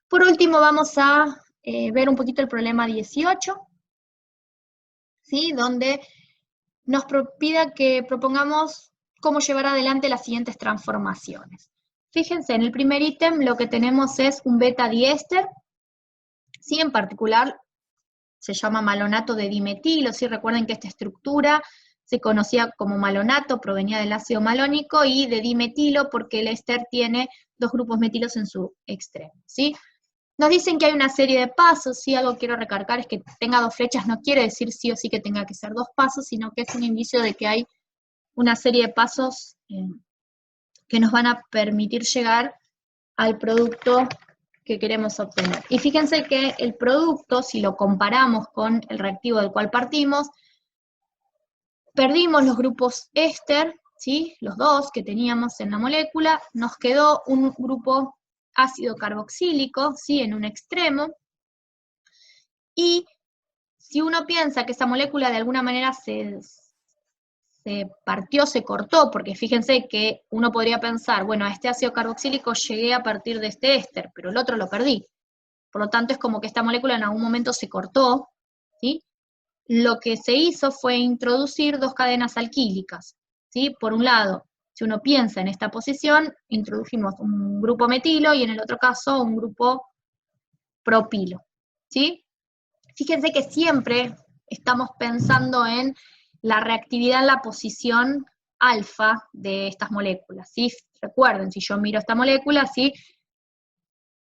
Por último, vamos a ver un poquito el problema 18, ¿sí? Donde nos pide que propongamos cómo llevar adelante las siguientes transformaciones. Fíjense, en el primer ítem lo que tenemos es un beta diéster, ¿sí? En particular se llama malonato de dimetilo, ¿sí? Recuerden que esta estructura se conocía como malonato, provenía del ácido malónico, y de dimetilo porque el éster tiene dos grupos metilos en su extremo, ¿sí? Nos dicen que hay una serie de pasos, ¿sí? Algo que quiero recargar es que tenga dos flechas no quiere decir sí o sí que tenga que ser dos pasos, sino que es un indicio de que hay una serie de pasos que nos van a permitir llegar al producto que queremos obtener. Y fíjense que el producto, si lo comparamos con el reactivo del cual partimos, perdimos los grupos éster, ¿sí? Los dos que teníamos en la molécula, nos quedó un grupo ácido carboxílico, ¿sí? En un extremo, y si uno piensa que esa molécula de alguna manera se partió, se cortó, porque fíjense que uno podría pensar, bueno, a este ácido carboxílico llegué a partir de este éster, pero el otro lo perdí. Por lo tanto, es como que esta molécula en algún momento se cortó, ¿sí? Lo que se hizo fue introducir dos cadenas alquílicas, ¿sí? Por un lado, si uno piensa en esta posición, introdujimos un grupo metilo y en el otro caso un grupo propilo, ¿sí? Fíjense que siempre estamos pensando en la reactividad en la posición alfa de estas moléculas, ¿sí? Recuerden, si yo miro esta molécula, ¿sí?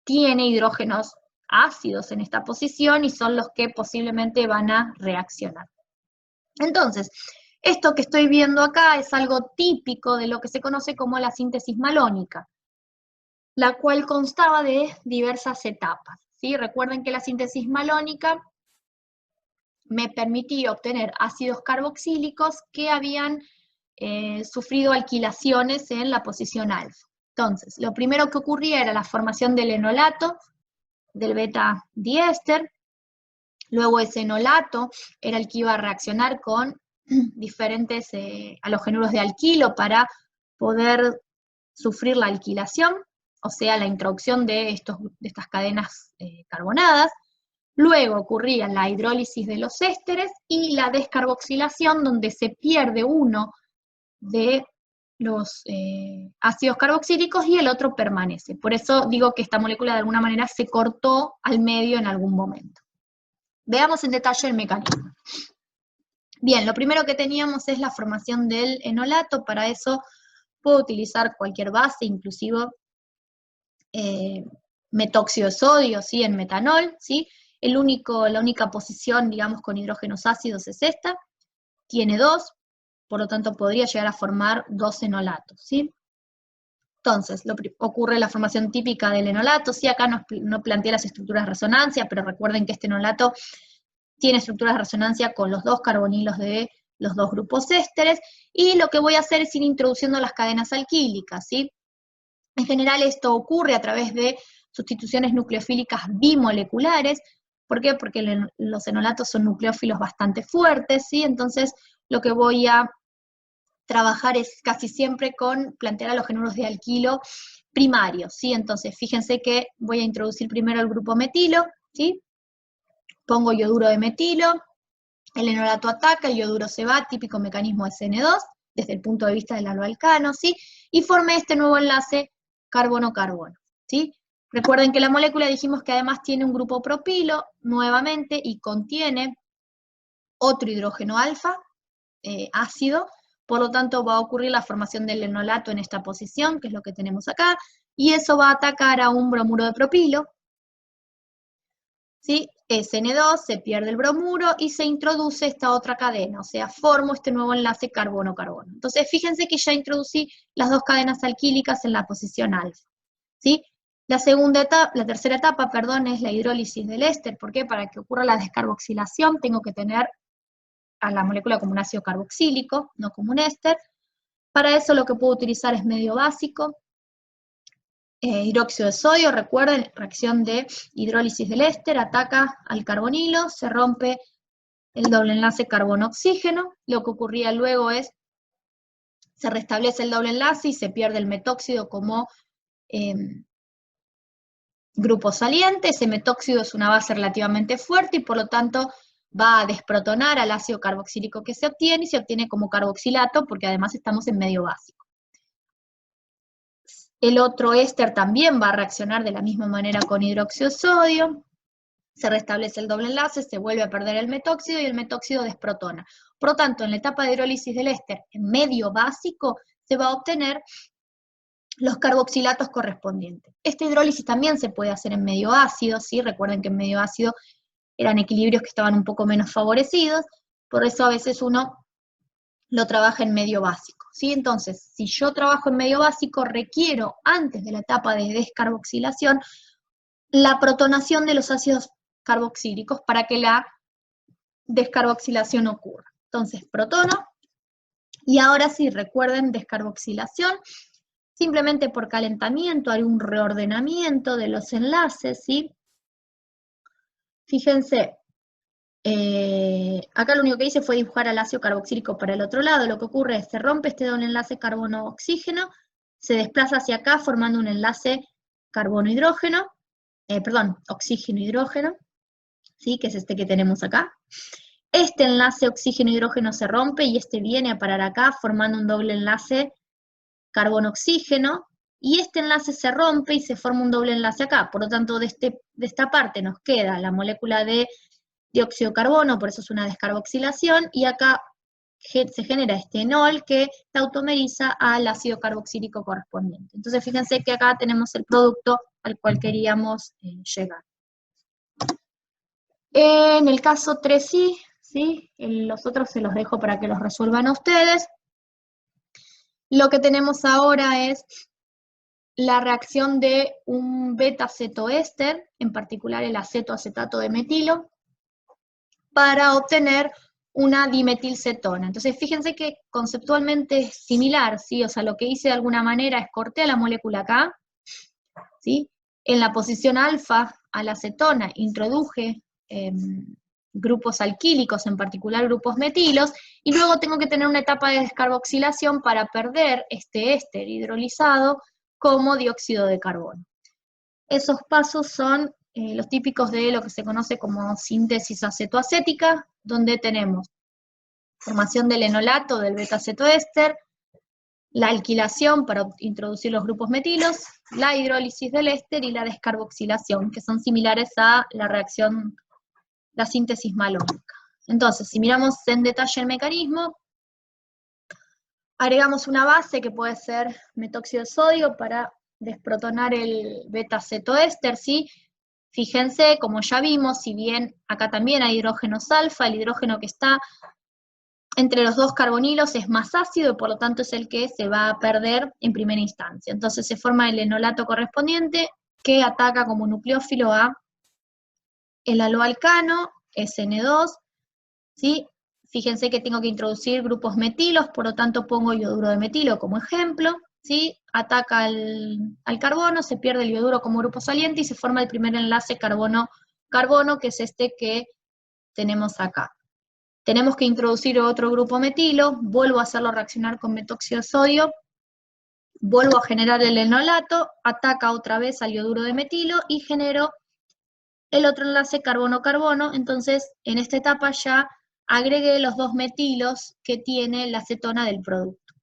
Tiene hidrógenos ácidos en esta posición y son los que posiblemente van a reaccionar. Entonces, esto que estoy viendo acá es algo típico de lo que se conoce como la síntesis malónica, la cual constaba de diversas etapas, ¿sí? Recuerden que la síntesis malónica me permitía obtener ácidos carboxílicos que habían sufrido alquilaciones en la posición alfa. Entonces, lo primero que ocurría era la formación del enolato, del beta diéster, luego ese enolato era el que iba a reaccionar con diferentes halogenuros de alquilo para poder sufrir la alquilación, o sea, la introducción de estas cadenas carbonadas. Luego ocurría la hidrólisis de los ésteres y la descarboxilación, donde se pierde uno de los ácidos carboxílicos y el otro permanece. Por eso digo que esta molécula de alguna manera se cortó al medio en algún momento. Veamos en detalle el mecanismo. Bien, lo primero que teníamos es la formación del enolato. Para eso puedo utilizar cualquier base, inclusive metóxido de sodio, ¿sí? En metanol, ¿sí? La única posición, digamos, con hidrógenos ácidos es esta. Tiene dos, por lo tanto podría llegar a formar dos enolatos, ¿sí? Entonces, ocurre la formación típica del enolato, ¿sí? Acá no planteé las estructuras de resonancia, pero recuerden que este enolato tiene estructuras de resonancia con los dos carbonilos de los dos grupos ésteres, y lo que voy a hacer es ir introduciendo las cadenas alquílicas, ¿sí? En general esto ocurre a través de sustituciones nucleofílicas bimoleculares. ¿Por qué? Porque los enolatos son nucleófilos bastante fuertes, ¿sí? Entonces lo que voy a trabajar es casi siempre con plantear halogenuros de alquilo primarios, ¿sí? Entonces fíjense que voy a introducir primero el grupo metilo, ¿sí? Pongo yoduro de metilo, el enolato ataca, el yoduro se va, típico mecanismo SN2, desde el punto de vista del aloalcano, ¿sí? Y formé este nuevo enlace carbono-carbono, ¿sí? Recuerden que la molécula dijimos que además tiene un grupo propilo, nuevamente, y contiene otro hidrógeno alfa, ácido, por lo tanto va a ocurrir la formación del enolato en esta posición, que es lo que tenemos acá, y eso va a atacar a un bromuro de propilo, ¿sí? SN2, se pierde el bromuro y se introduce esta otra cadena, o sea, formo este nuevo enlace carbono-carbono. Entonces, fíjense que ya introducí las dos cadenas alquílicas en la posición alfa, ¿sí? La tercera etapa, perdón, es la hidrólisis del éster. ¿Por qué? Para que ocurra la descarboxilación tengo que tener a la molécula como un ácido carboxílico, no como un éster. Para eso lo que puedo utilizar es medio básico, hidróxido de sodio, recuerden, reacción de hidrólisis del éster, ataca al carbonilo, se rompe el doble enlace carbono-oxígeno. Lo que ocurría luego es, se restablece el doble enlace y se pierde el metóxido como grupo saliente, ese metóxido es una base relativamente fuerte y por lo tanto va a desprotonar al ácido carboxílico que se obtiene y se obtiene como carboxilato porque además estamos en medio básico. El otro éster también va a reaccionar de la misma manera con hidróxido de sodio, se restablece el doble enlace, se vuelve a perder el metóxido y el metóxido desprotona. Por lo tanto, en la etapa de hidrólisis del éster en medio básico se va a obtener los carboxilatos correspondientes. Esta hidrólisis también se puede hacer en medio ácido, ¿sí? Recuerden que en medio ácido eran equilibrios que estaban un poco menos favorecidos, por eso a veces uno lo trabaja en medio básico, ¿sí? Entonces, si yo trabajo en medio básico, requiero, antes de la etapa de descarboxilación, la protonación de los ácidos carboxílicos para que la descarboxilación ocurra. Entonces, protono, y ahora sí, recuerden, descarboxilación, simplemente por calentamiento hay un reordenamiento de los enlaces, ¿sí? Fíjense, acá lo único que hice fue dibujar al ácido carboxílico para el otro lado. Lo que ocurre es que se rompe este doble enlace carbono-oxígeno, se desplaza hacia acá formando un enlace carbono-hidrógeno, perdón, oxígeno-hidrógeno, ¿sí? Que es este que tenemos acá. Este enlace oxígeno-hidrógeno se rompe y este viene a parar acá formando un doble enlace carbono-oxígeno, y este enlace se rompe y se forma un doble enlace acá. Por lo tanto, de esta parte nos queda la molécula de dióxido de carbono, por eso es una descarboxilación, y acá se genera este enol que tautomeriza al ácido carboxílico correspondiente. Entonces, fíjense que acá tenemos el producto al cual queríamos llegar. En el caso 3i, ¿sí? Los otros se los dejo para que los resuelvan ustedes. Lo que tenemos ahora es la reacción de un beta-cetoéster, en particular el acetoacetato de metilo, para obtener una dimetilcetona. Entonces, fíjense que conceptualmente es similar, ¿sí? O sea, lo que hice de alguna manera es corté a la molécula acá, ¿sí? En la posición alfa a la acetona introduje grupos alquílicos, en particular grupos metilos, y luego tengo que tener una etapa de descarboxilación para perder este éster hidrolizado como dióxido de carbono. Esos pasos son los típicos de lo que se conoce como síntesis acetoacética, donde tenemos formación del enolato del beta-cetoéster, la alquilación para introducir los grupos metilos, la hidrólisis del éster y la descarboxilación, que son similares a la reacción, la síntesis malónica. Entonces, si miramos en detalle el mecanismo, agregamos una base que puede ser metóxido de sodio para desprotonar el beta-cetoéster, ¿sí? Fíjense, como ya vimos, si bien acá también hay hidrógenos alfa, el hidrógeno que está entre los dos carbonilos es más ácido y por lo tanto es el que se va a perder en primera instancia. Entonces se forma el enolato correspondiente que ataca como nucleófilo a el aloalcano, SN2, ¿sí? Fíjense que tengo que introducir grupos metilos, por lo tanto pongo ioduro de metilo como ejemplo, ¿sí? Ataca al carbono, se pierde el ioduro como grupo saliente y se forma el primer enlace carbono-carbono, que es este que tenemos acá. Tenemos que introducir otro grupo metilo, vuelvo a hacerlo reaccionar con metóxido de sodio, vuelvo a generar el enolato, ataca otra vez al ioduro de metilo y genero el otro enlace carbono-carbono. Entonces, en esta etapa ya agregué los dos metilos que tiene la acetona del producto.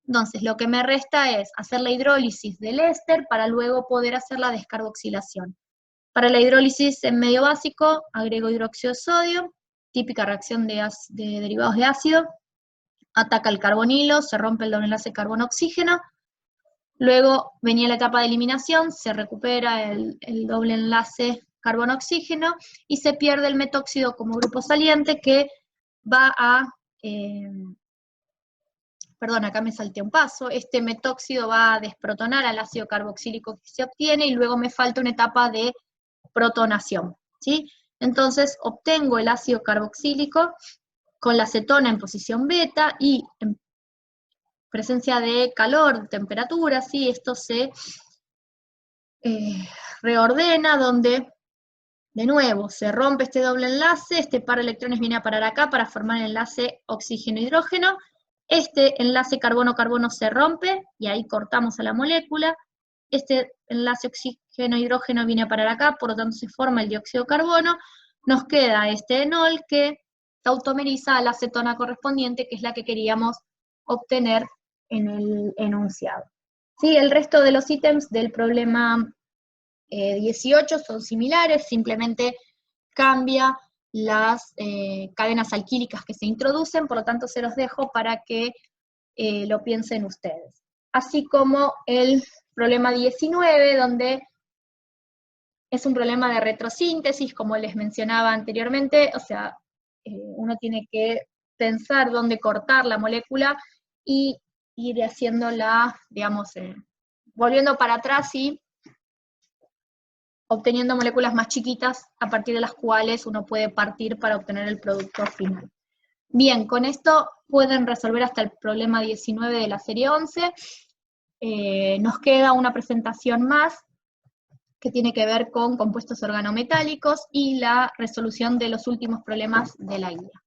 Entonces, lo que me resta es hacer la hidrólisis del éster para luego poder hacer la descarboxilación. Para la hidrólisis en medio básico, agrego hidróxido de sodio, típica reacción de derivados de ácido, ataca el carbonilo, se rompe el doble enlace carbono-oxígeno, luego venía la etapa de eliminación, se recupera el doble enlace carbono-oxígeno y se pierde el metóxido como grupo saliente que va a, perdón, acá me salté un paso, este metóxido va a desprotonar al ácido carboxílico que se obtiene y luego me falta una etapa de protonación, ¿sí? Entonces obtengo el ácido carboxílico con la acetona en posición beta y en presencia de calor, temperatura, ¿sí? Esto se reordena donde, de nuevo, se rompe este doble enlace, este par de electrones viene a parar acá para formar el enlace oxígeno-hidrógeno, este enlace carbono-carbono se rompe y ahí cortamos a la molécula, este enlace oxígeno-hidrógeno viene a parar acá, por lo tanto se forma el dióxido de carbono, nos queda este enol que se automeriza a la acetona correspondiente, que es la que queríamos obtener en el enunciado. ¿Sí? El resto de los ítems del problema 18 son similares, simplemente cambia las cadenas alquílicas que se introducen, por lo tanto se los dejo para que lo piensen ustedes. Así como el problema 19, donde es un problema de retrosíntesis, como les mencionaba anteriormente, o sea, uno tiene que pensar dónde cortar la molécula y ir haciéndola, digamos, volviendo para atrás y obteniendo moléculas más chiquitas a partir de las cuales uno puede partir para obtener el producto final. Bien, con esto pueden resolver hasta el problema 19 de la serie 11. Nos queda una presentación más que tiene que ver con compuestos organometálicos y la resolución de los últimos problemas de la guía.